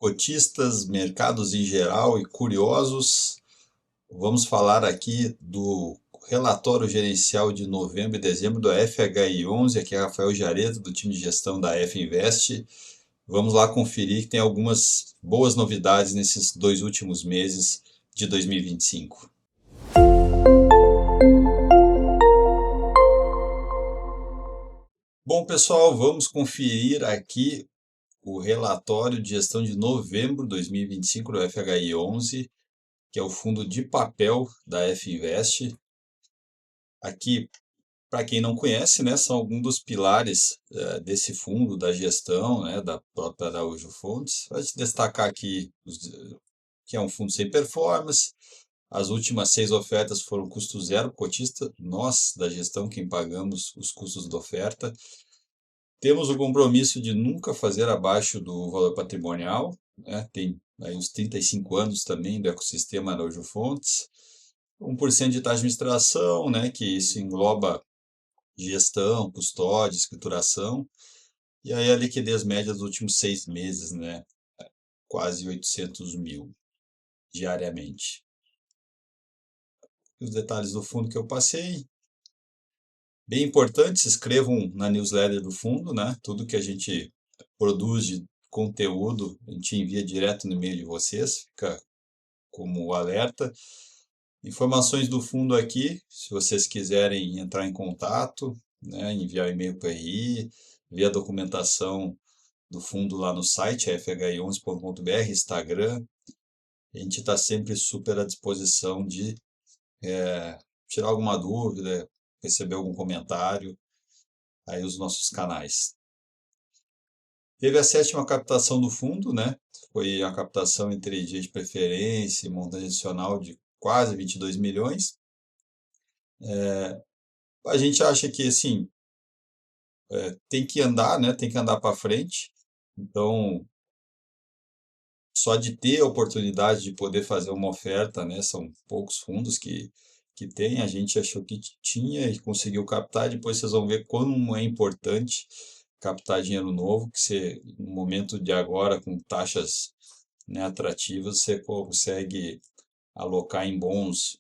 Cotistas, mercados em geral e curiosos, vamos falar aqui do relatório gerencial de novembro e dezembro do FHI11. Aqui é Rafael Jareto, do time de gestão da F Invest. Vamos lá conferir que tem algumas boas novidades nesses 2 últimos meses de 2025. Bom, pessoal, vamos conferir aqui o relatório de gestão de novembro de 2025 do FHI11, que é o fundo de papel da F Invest. Aqui, para quem não conhece, né, são alguns dos pilares desse fundo, da gestão, né, da própria Araújo Fontes. Vou te destacar aqui que é um fundo sem performance. As últimas 6 ofertas foram custo zero cotista, nós da gestão quem pagamos os custos da oferta. Temos o compromisso de nunca fazer abaixo do valor patrimonial, né? Tem aí uns 35 anos também do ecossistema Araújo Fontes. 1% de taxa de administração, né, que isso engloba gestão, custódia, escrituração, e aí a liquidez média dos últimos 6 meses, né, quase 800 mil diariamente. Os detalhes do fundo que eu passei. Bem importante, se inscrevam na newsletter do fundo, né? Tudo que a gente produz de conteúdo, a gente envia direto no e-mail de vocês, fica como alerta. Informações do fundo aqui, se vocês quiserem entrar em contato, né, enviar e-mail para o RI, ver a documentação do fundo lá no site, fhi11.com.br, Instagram. A gente está sempre super à disposição de tirar alguma dúvida, receber algum comentário, aí os nossos canais. Teve a 7ª captação do fundo, né? Foi a captação entre dia de preferência e montante adicional de quase 22 milhões. A gente acha que, assim, tem que andar, né? Tem que andar para frente. Então, só de ter a oportunidade de poder fazer uma oferta, né? São poucos fundos que tem. A gente achou que tinha e conseguiu captar. Depois vocês vão ver como é importante captar dinheiro novo, que você, no momento de agora, com taxas, né, atrativas, você consegue alocar em bons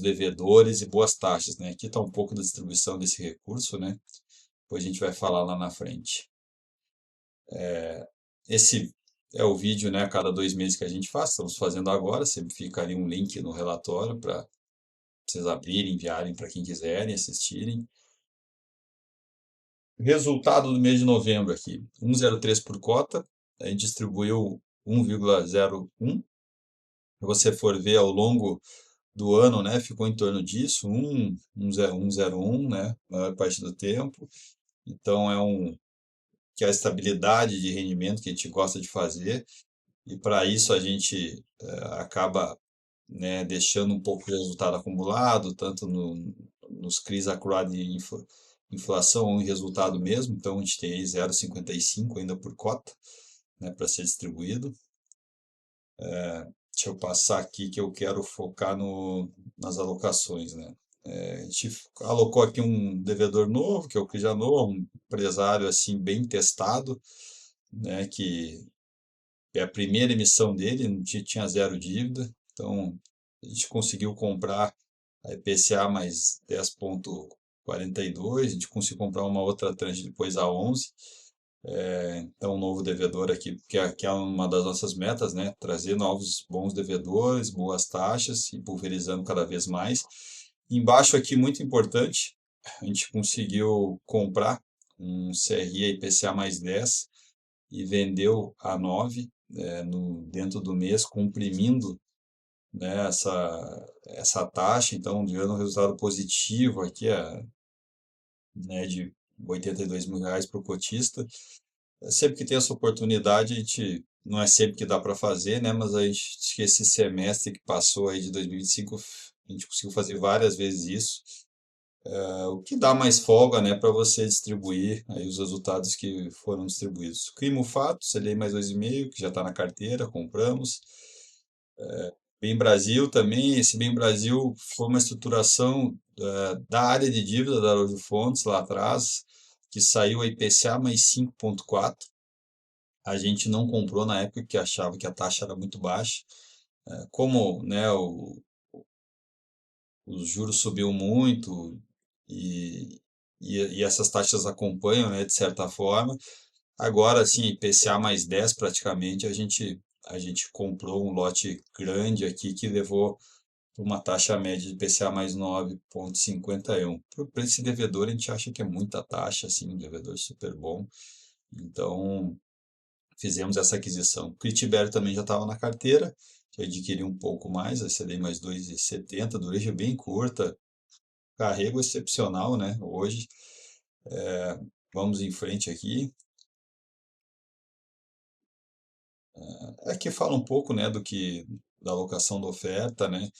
devedores e boas taxas, né? Aqui está um pouco da distribuição desse recurso, né? Depois a gente vai falar lá na frente. Esse é o vídeo, né, a cada 2 meses que a gente faz, estamos fazendo agora, sempre fica ali um link no relatório para vocês abrirem, enviarem para quem quiserem, assistirem. Resultado do mês de novembro aqui, 1,03 por cota, a gente distribuiu 1,01. Se você for ver ao longo do ano, né, ficou em torno disso, 1,01, né, a maior parte do tempo. Então que é a estabilidade de rendimento que a gente gosta de fazer, e para isso a gente acaba, né, deixando um pouco de resultado acumulado, tanto nos CRIs acurado de inflação ou em resultado mesmo. Então a gente tem aí 0,55 ainda por cota, né, para ser distribuído. Deixa eu passar aqui que eu quero focar nas alocações, né? A gente alocou aqui um devedor novo, que é o Crijanor, um empresário assim bem testado, né, que é a primeira emissão dele, não tinha zero dívida, então a gente conseguiu comprar a IPCA mais 10,42, a gente conseguiu comprar uma outra tranche depois a 11. Então, um novo devedor aqui, que é uma das nossas metas, né? Trazer novos bons devedores, boas taxas e pulverizando cada vez mais. Embaixo aqui, muito importante, a gente conseguiu comprar um CRI IPCA mais 10 e vendeu a 9 dentro do mês, comprimindo, né, essa taxa. Então, dando um resultado positivo aqui, né, de 82 mil reais para o cotista. Sempre que tem essa oportunidade, a gente não é sempre que dá para fazer, né? Mas a gente, acho que esse semestre que passou aí de 2025, a gente conseguiu fazer várias vezes isso, o que dá mais folga, né, para você distribuir aí os resultados que foram distribuídos. Crimo Fato, CDI mais 2,5, que já está na carteira, compramos. Bem Brasil também, esse Bem Brasil foi uma estruturação da área de dívida da Araújo Fontes lá atrás, que saiu a IPCA mais 5,4. A gente não comprou na época que achava que a taxa era muito baixa. Como, né, os juros subiu muito e, e essas taxas acompanham, né, de certa forma. Agora, assim, IPCA mais 10 praticamente, a gente comprou um lote grande aqui que levou uma taxa média de IPCA mais 9,51. Para esse devedor, a gente acha que é muita taxa, assim, um devedor super bom. Então, fizemos essa aquisição. O Critibério também já estava na carteira, que adquiri um pouco mais, a CDI mais 2,70, dureza bem curta, carrego excepcional, né? Hoje, vamos em frente aqui. Aqui fala um pouco, né, da alocação da oferta, né?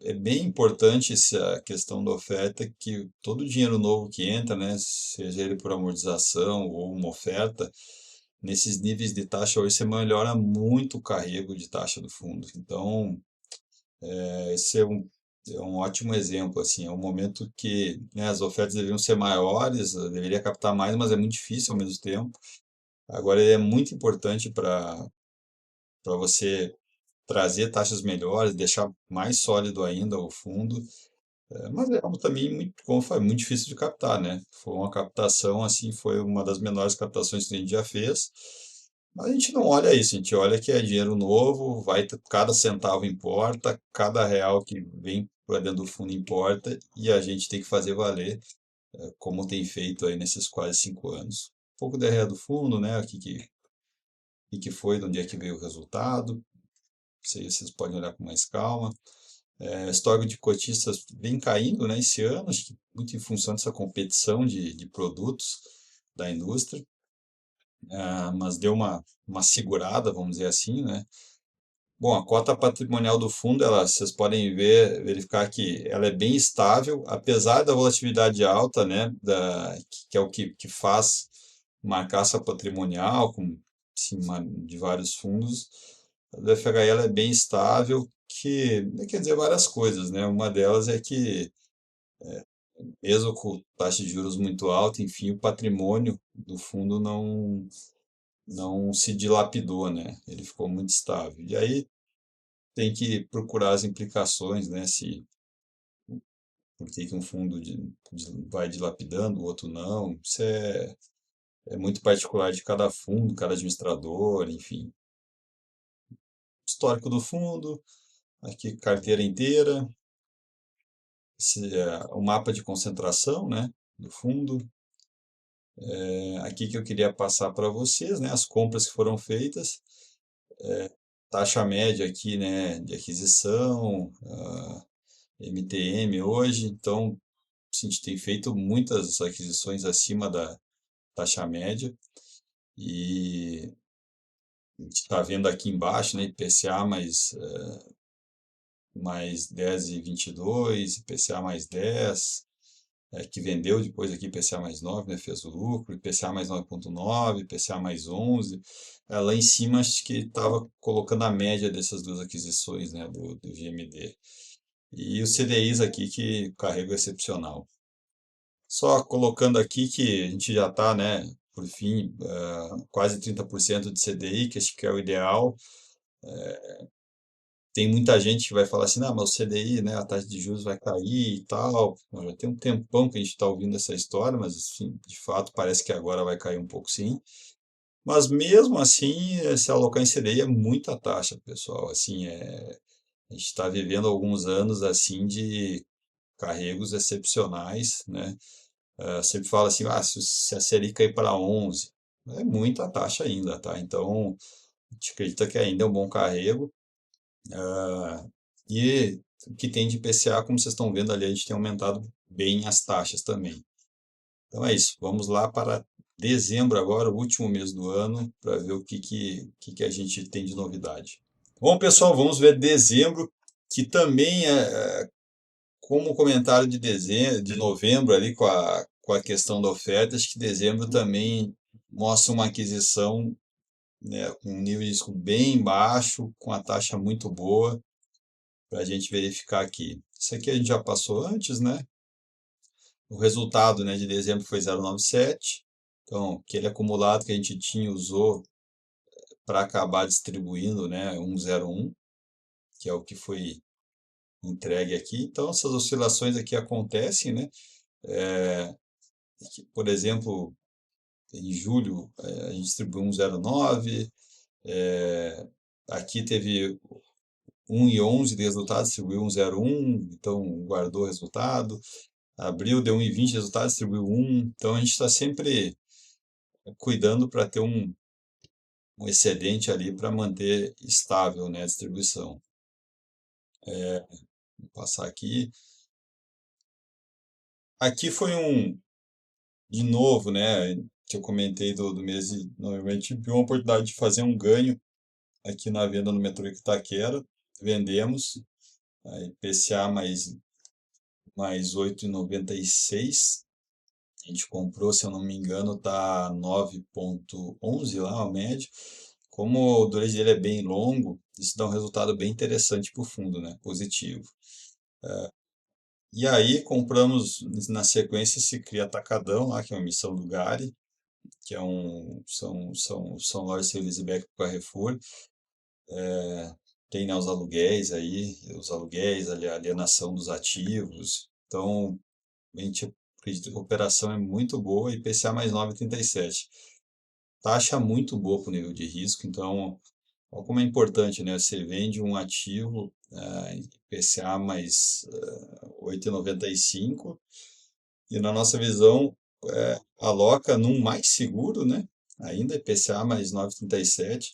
É bem importante essa questão da oferta, que todo dinheiro novo que entra, né, seja ele por amortização ou uma oferta, nesses níveis de taxa hoje você melhora muito o carrego de taxa do fundo. Então, esse é um ótimo exemplo, assim, é um momento que, né, as ofertas deveriam ser maiores, deveria captar mais, mas é muito difícil ao mesmo tempo. Agora, ele é muito importante para você trazer taxas melhores, deixar mais sólido ainda o fundo. Mas é algo também muito, como eu falei, muito difícil de captar, né? Foi uma captação, assim, foi uma das menores captações que a gente já fez. Mas a gente não olha isso, a gente olha que é dinheiro novo, cada centavo importa, cada real que vem para dentro do fundo importa, e a gente tem que fazer valer, como tem feito aí nesses quase 5 anos. Um pouco da ideia do fundo, né? O que foi, de onde é que veio o resultado, isso aí vocês podem olhar com mais calma. Histórico de cotistas vem caindo, né, esse ano, acho que muito em função dessa competição de produtos da indústria, mas deu uma segurada, vamos dizer assim, né? Bom, a cota patrimonial do fundo, vocês podem verificar que ela é bem estável, apesar da volatilidade alta, né, que é o que faz uma essa patrimonial, com, assim, de vários fundos. A do FHI ela é bem estável, que quer dizer várias coisas, né? Uma delas é que, mesmo com taxa de juros muito alta, enfim, o patrimônio do fundo não se dilapidou, né? Ele ficou muito estável. E aí tem que procurar as implicações, né? Por que um fundo vai dilapidando, o outro não. Isso é muito particular de cada fundo, cada administrador, enfim. Histórico do fundo, aqui carteira inteira, o mapa de concentração, né, do fundo. Aqui que eu queria passar para vocês, né, as compras que foram feitas, taxa média aqui, né, de aquisição, MTM hoje, então a gente tem feito muitas aquisições acima da taxa média e a gente está vendo aqui embaixo, né, IPCA mais 10,22, IPCA mais 10, que vendeu depois aqui IPCA mais 9, né, fez o lucro, IPCA mais 9,9, IPCA mais 11. Lá em cima acho que estava colocando a média dessas duas aquisições, né, do GMD. E os CDIs aqui que carrego excepcional. Só colocando aqui que a gente já está, né, por fim, quase 30% de CDI, que acho que é o ideal. Tem muita gente que vai falar assim, não, mas o CDI, né, a taxa de juros vai cair e tal. Bom, já tem um tempão que a gente está ouvindo essa história, mas assim, de fato parece que agora vai cair um pouco sim. Mas mesmo assim, se alocar em CDI é muita taxa, pessoal. Assim, a gente está vivendo alguns anos assim de carregos excepcionais, né? Sempre fala assim, se a Selic cair para 11, é muita taxa ainda, tá? Então, a gente acredita que ainda é um bom carrego. E o que tem de IPCA, como vocês estão vendo ali, a gente tem aumentado bem as taxas também. Então é isso, vamos lá para dezembro agora, o último mês do ano, para ver o que a gente tem de novidade. Bom, pessoal, vamos ver dezembro, que também como comentário de dezembro, de novembro ali com a questão da oferta, acho que dezembro também mostra uma aquisição, né, com um nível de risco bem baixo, com a taxa muito boa, para a gente verificar aqui. Isso aqui a gente já passou antes, né? O resultado, né, de dezembro foi 0,97. Então, aquele acumulado que a gente tinha usou para acabar distribuindo, né, 101, que é o que foi entregue aqui. Então, essas oscilações aqui acontecem, né? É, por exemplo, em julho, a gente distribuiu 109, é, aqui teve 1,11 de resultado, distribuiu 1,01, então guardou o resultado. Abril deu 1,20 de resultado, distribuiu 1. Então a gente está sempre cuidando para ter um excedente ali para manter estável, né, a distribuição. Vou passar aqui. Aqui foi de novo, né, que eu comentei do mês de novembro, a gente viu uma oportunidade de fazer um ganho aqui na venda no metrô Itaquera, vendemos, a IPCA mais 8,96, a gente comprou, se eu não me engano, tá 9,11 lá, a média. Como o duration dele é bem longo, isso dá um resultado bem interessante para o fundo, né, positivo. E aí compramos na sequência esse CRI Atacadão lá, que é uma emissão do Gari, que são lojas Series e Beck para Carrefour. Tem, né, os aluguéis aí, a alienação dos ativos. Então, a gente acredita que a operação é muito boa, IPCA mais 9,37. Taxa muito boa para o nível de risco, então, olha como é importante, né? Você vende um ativo, IPCA mais 8,95 e na nossa visão aloca num mais seguro, né? Ainda IPCA mais 9,37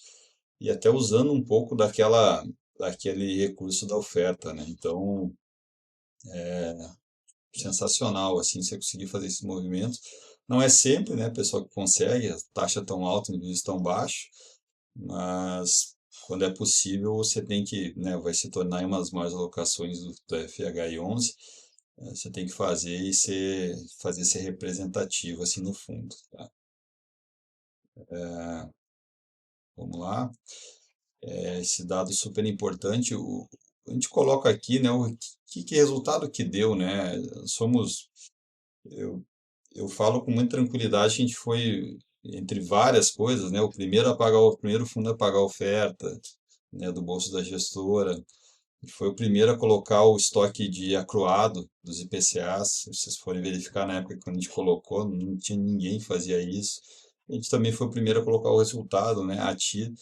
e até usando um pouco daquele recurso da oferta, né? Então, sensacional, assim, você conseguir fazer esse movimento. Não é sempre, né, pessoal que consegue, a taxa tão alta, o níveis tão baixo, mas quando é possível, você tem que, né, vai se tornar uma das maiores alocações do FHI 11, você tem que fazer fazer ser representativo, assim, no fundo, tá? Vamos lá. Esse dado super importante, a gente coloca aqui, né, o que resultado que deu, né? Somos, eu, eu falo com muita tranquilidade que a gente foi, entre várias coisas, né, o primeiro fundo a pagar a oferta, né, do bolso da gestora, foi o primeiro a colocar o estoque de acruado dos IPCAs. Se vocês forem verificar na época quando a gente colocou, não tinha ninguém que fazia isso. A gente também foi o primeiro a colocar o resultado, né, a TI,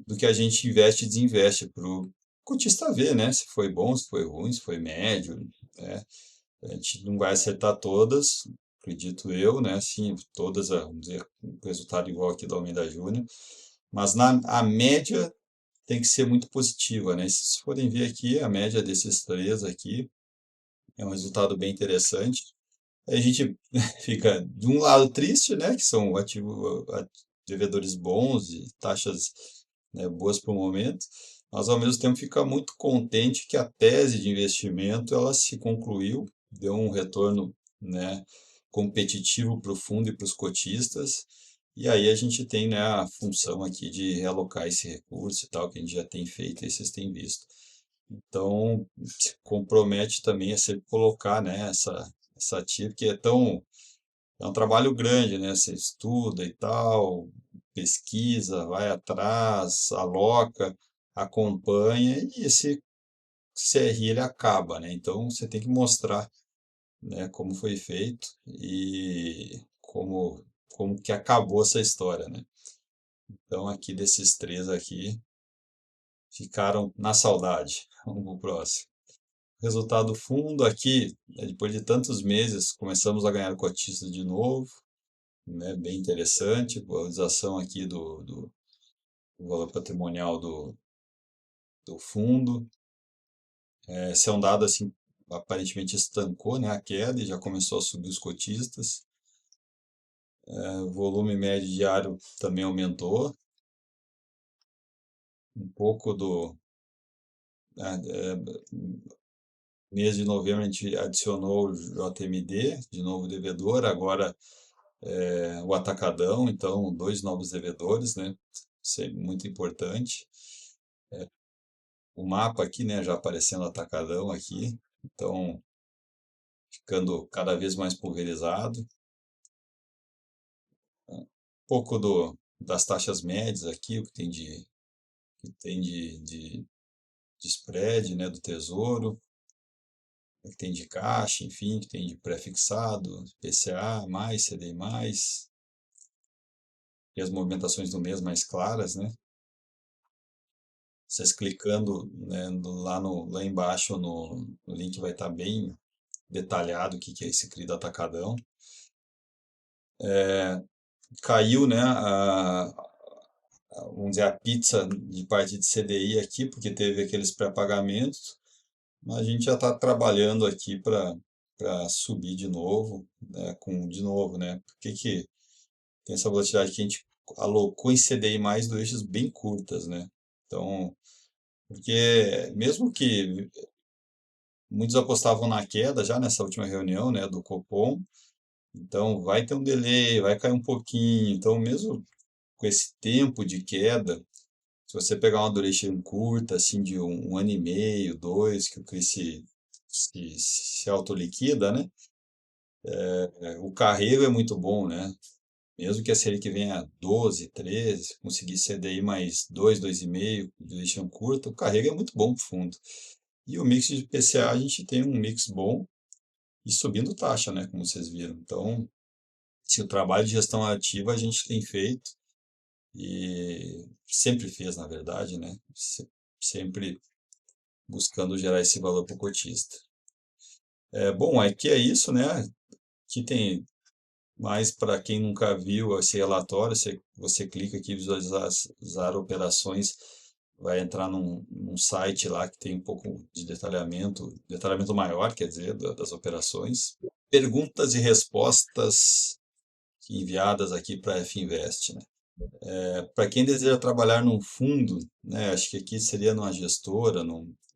do que a gente investe e desinveste para o cotista ver, né, se foi bom, se foi ruim, se foi médio, né. A gente não vai acertar todas, acredito eu, né, assim, todas, vamos dizer, com resultado igual aqui da Almeida Júnior, mas a média tem que ser muito positiva, né? Se vocês forem ver aqui, a média desses três aqui é um resultado bem interessante. A gente fica de um lado triste, né? Que são devedores bons e taxas, né, boas para o momento, mas ao mesmo tempo fica muito contente que a tese de investimento ela se concluiu, deu um retorno, né, competitivo para o fundo e para os cotistas. E aí a gente tem, né, a função aqui de realocar esse recurso e tal, que a gente já tem feito e vocês têm visto. Então, se compromete também a sempre colocar, né, essa ativa, que é um trabalho grande, né? Você estuda e tal, pesquisa, vai atrás, aloca, acompanha e esse CRI ele acaba, né? Então, você tem que mostrar, né, como foi feito e como que acabou essa história, né? Então, aqui desses três aqui, ficaram na saudade. Vamos pro próximo. Resultado fundo aqui, depois de tantos meses, começamos a ganhar cotistas de novo, né? Bem interessante, valorização aqui do valor patrimonial do fundo. Esse é um dado assim, aparentemente estancou, né, a queda e já começou a subir os cotistas. O volume médio diário também aumentou. Um pouco né, mês de novembro a gente adicionou o JMD, de novo devedor, agora o Atacadão, então dois novos devedores, né? Isso é muito importante. O mapa aqui, né, já aparecendo Atacadão aqui, então ficando cada vez mais pulverizado. Um pouco das taxas médias aqui, o que tem de spread, né, do Tesouro, o que tem de caixa, enfim, o que tem de pré-fixado, PCA, mais, CDI+, e as movimentações do mês mais claras, né? Vocês clicando, né, lá embaixo no link vai estar bem detalhado o que que é esse CRI do Atacadão. Caiu, né, vamos dizer, a pizza de parte de CDI aqui, porque teve aqueles pré-pagamentos, mas a gente já está trabalhando aqui para subir de novo, né, de novo, né? Por que que tem essa volatilidade que a gente alocou em CDI mais duretas bem curtas, né? Então, porque mesmo que muitos apostavam na queda já nessa última reunião, né, do Copom, então vai ter um delay, vai cair um pouquinho, então mesmo com esse tempo de queda, se você pegar uma duration curta, assim, de um ano e meio, dois, que o CRI se autoliquida, né? O carrego é muito bom, né? Mesmo que a Selic venha a 12, 13, conseguir CDI mais 2, 2,5, duration curta, o carrego é muito bom para o fundo. E o mix de PCA, a gente tem um mix bom e subindo taxa, né? Como vocês viram. Então, se o trabalho de gestão ativa a gente tem feito, e sempre fez, na verdade, né? Sempre buscando gerar esse valor para o cotista. Bom, aqui é isso, né? Aqui tem mais para quem nunca viu esse relatório, você clica aqui visualizar usar operações, vai entrar num site lá que tem um pouco de detalhamento maior, quer dizer, das operações. Perguntas e respostas enviadas aqui para a Finvest, né? Para quem deseja trabalhar num fundo, né, acho que aqui seria numa gestora,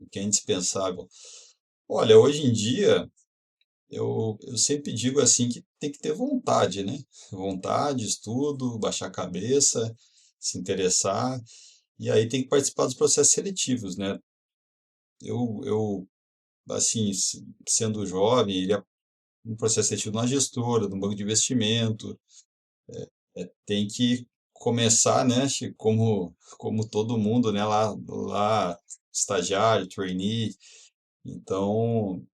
que é indispensável. Olha, hoje em dia, eu sempre digo assim que tem que ter vontade, né? Vontade, estudo, baixar a cabeça, se interessar, e aí tem que participar dos processos seletivos, né? Eu assim, sendo jovem, iria um processo seletivo numa gestora, num banco de investimento, tem que começar, né, como todo mundo, né, lá estagiário, trainee, então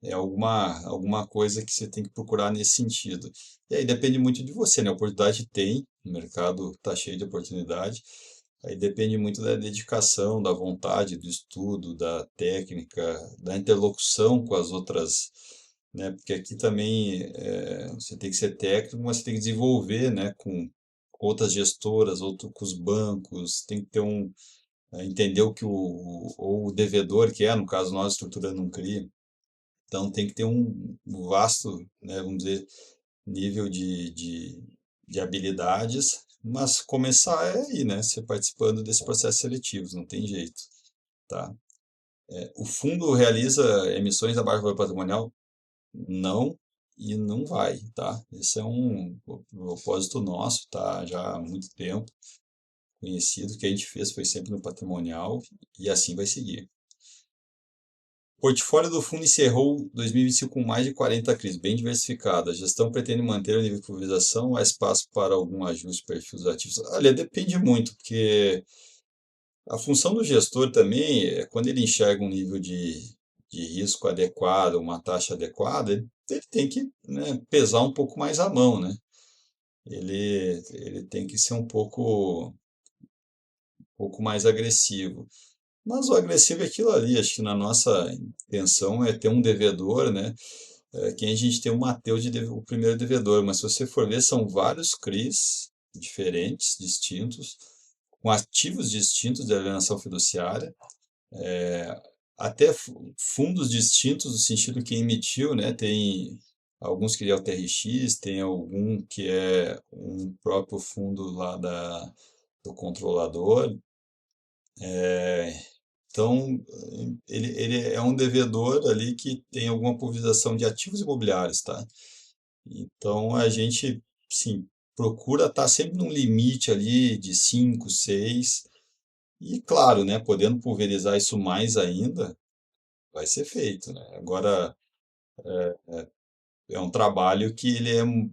é alguma coisa que você tem que procurar nesse sentido. E aí depende muito de você, né, a oportunidade tem, o mercado está cheio de oportunidade, aí depende muito da dedicação, da vontade, do estudo, da técnica, da interlocução com as outras, né? Porque aqui também você tem que ser técnico, mas você tem que desenvolver, né? Com outras gestoras, com os bancos, tem que ter entender o que ou o devedor que é, no caso nós estruturando um CRI, então tem que ter um vasto, né? Vamos dizer, nível de habilidades, mas começar é aí, né? Você participando desse processo seletivo, não tem jeito, tá? O fundo realiza emissões abaixo do valor patrimonial? Não, e não vai, tá? Esse é um propósito nosso, tá? Já há muito tempo conhecido, o que a gente fez foi sempre no patrimonial e assim vai seguir. O portfólio do fundo encerrou 2025 com mais de 40 CRIs, bem diversificado. A gestão pretende manter o nível de pulverização ou há espaço para algum ajuste de perfil dos ativos? Olha, depende muito, porque a função do gestor também é quando ele enxerga um nível de risco adequado, uma taxa adequada, ele tem que, né, pesar um pouco mais a mão, né? Ele tem que ser um pouco mais agressivo. Mas o agressivo é aquilo ali, acho que na nossa intenção é ter um devedor, né? Que a gente tem o Mateus o primeiro devedor, mas se você for ver, são vários CRIs diferentes, distintos, com ativos distintos de alienação fiduciária, até fundos distintos no sentido que emitiu, né? Tem alguns que é o TRX, tem algum que é um próprio fundo lá do controlador. Então, ele é um devedor ali que tem alguma pulverização de ativos imobiliários, tá? Então, a gente, sim, procura estar sempre num limite ali de 5, 6, e claro, né, podendo pulverizar isso mais ainda, vai ser feito, né? Agora, é um trabalho que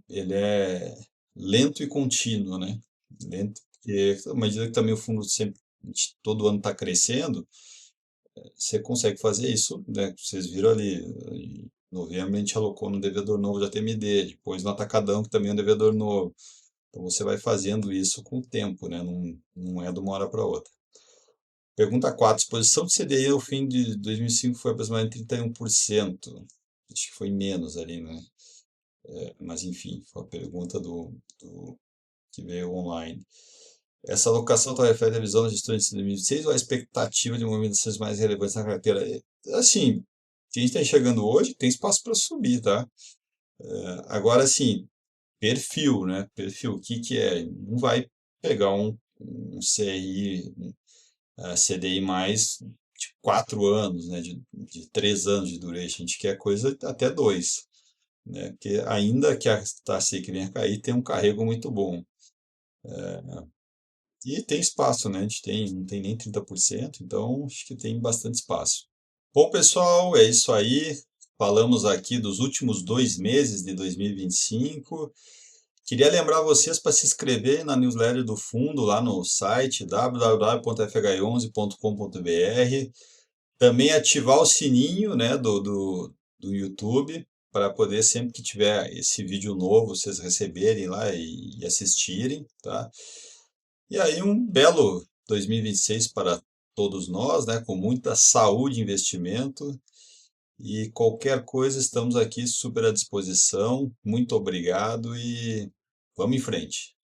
ele é lento e contínuo, né? lento, porque à medida que também o fundo sempre, todo ano está crescendo, você consegue fazer isso, né? Vocês viram ali, em novembro a gente alocou no devedor novo da TMD, depois no Atacadão, que também é um devedor novo. Então você vai fazendo isso com o tempo, né? Não é de uma hora para outra. Pergunta 4: exposição de CDI ao fim de 2005 foi aproximadamente 31%. Acho que foi menos ali, né? Mas enfim, foi a pergunta do que veio online. Essa alocação está reflete a visão da gestora de 2026 ou a expectativa de movimentações mais relevantes na carteira? Assim, que a gente está enxergando hoje, tem espaço para subir, tá? Agora, assim, perfil, né? Perfil, o que que é? Não vai pegar um CRI, CDI mais de 4 anos, né? De 3 anos de duration. A gente quer coisa até 2, né? Porque ainda que a taxa Selic venha a cair, tem um carrego muito bom. E tem espaço, né? A gente não tem nem 30%, então acho que tem bastante espaço. Bom, pessoal, é isso aí. Falamos aqui dos últimos 2 meses de 2025. Queria lembrar vocês para se inscreverem na newsletter do fundo lá no site www.fh11.com.br. Também ativar o sininho, né, do YouTube para poder sempre que tiver esse vídeo novo vocês receberem lá e assistirem, tá? E aí um belo 2026 para todos nós, né, com muita saúde e investimento. E qualquer coisa, estamos aqui super à disposição. Muito obrigado e vamos em frente.